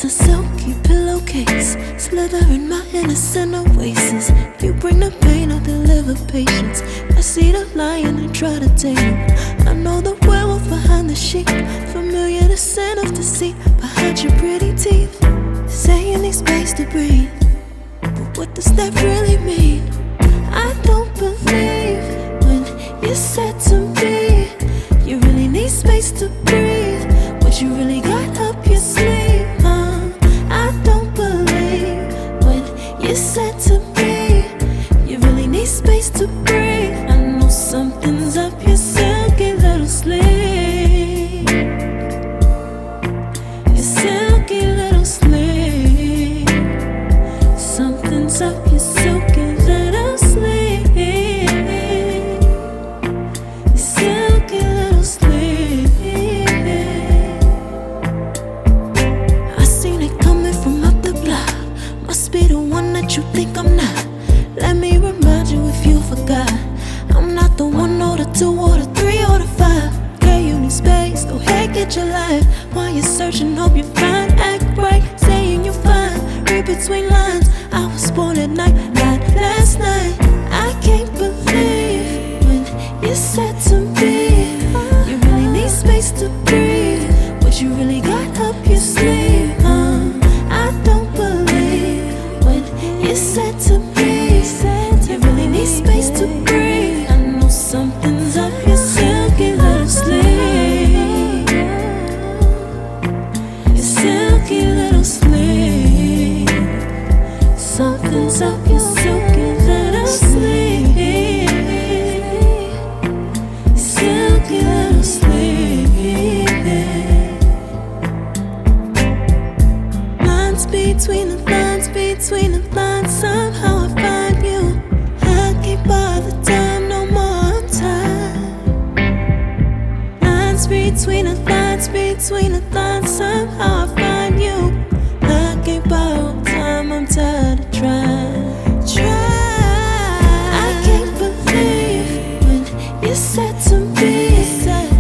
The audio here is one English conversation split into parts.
there's a silky pillowcase slither in my innocent oasis. You bring the pain, I'll deliver patience. I see the lion and try to tame him. I know the werewolf behind the sheep, familiar the scent of deceit behind your pretty teeth. Say you need space to breathe, but what does that really mean? I don't believe when you said to me you really need space to breathe. What you really got up your sleeve, I don't believe when you said to me you really need space to breathe. I know something's up your silky little sleeve, your silky little sleeve. Something's up your silky little sleeve, your silky little sleeve. I seen it coming from up the block. Must be the one that you think I'm not. Let me remind you if you forgot, I'm not the 1 or the 2 or the 3 or the 5. Girl, you need space, go ahead, get your life. While you're searching, hope you find, act right, saying you're fine. Read between lines, I was born at night, not last night. I can't believe when you said to me you really need space to breathe. What you really got up your sleeve, I don't believe when you said to me you really need space to breathe. I know something's up your silky little sleeve, your silky little sleeve. Something's up your silky little sleeve, your silky little sleeve. Lines between the lines, between the lines, somehow I find you. I can't bother time no more, I'm tired. Lines between the lines, between the lines, somehow I find you. I can't borrow time, I'm tired of trying. I can't believe when you said to me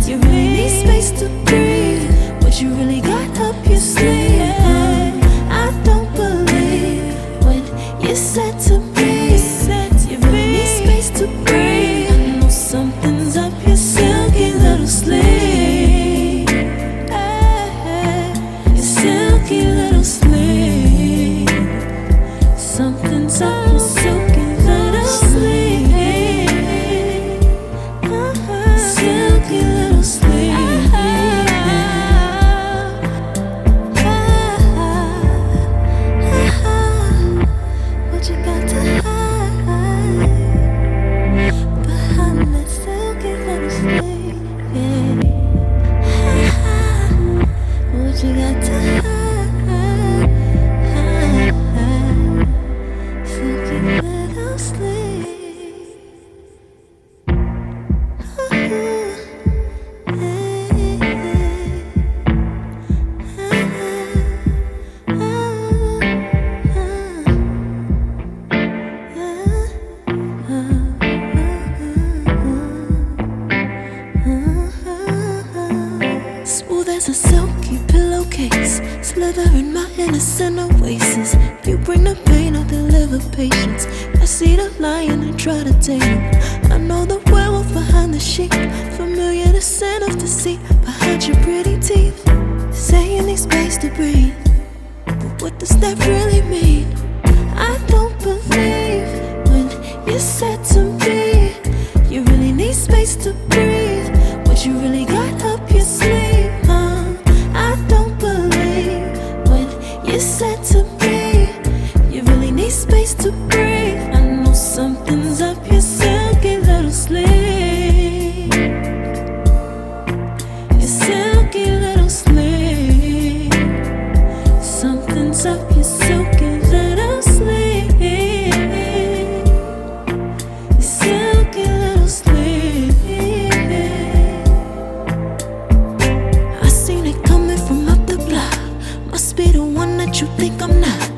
you really need space to breathe. What you really got up your sleeve, I don't believe when you said to me you really need space to breathe. I know something's up your silky little sleeve, your silky little sleeve. Something's up your silky little sleeve, silky little sleeve. What you got to hide behind that silky little sleeve? What you got to hide, silky little sleeve. Smooth as a silky pillowcase slither in my innocent oasis. You bring the pain, I'll deliver patience. I see the lion and try to tame him. I know the werewolf behind the sheep, familiar the scent of deceit behind your pretty teeth. Say you need space to breathe, but what does that really mean? I don't believe when you said to me you really need space to breathe. What you really got up your sleeve, I don't believe when you said to me you really need space to breathe. I know something's up your silky little sleeve, your silky little sleeve. Something's up your silky little sleeve, your silky little sleeve. I seen it coming from up the block. Must be the one that you think I'm not.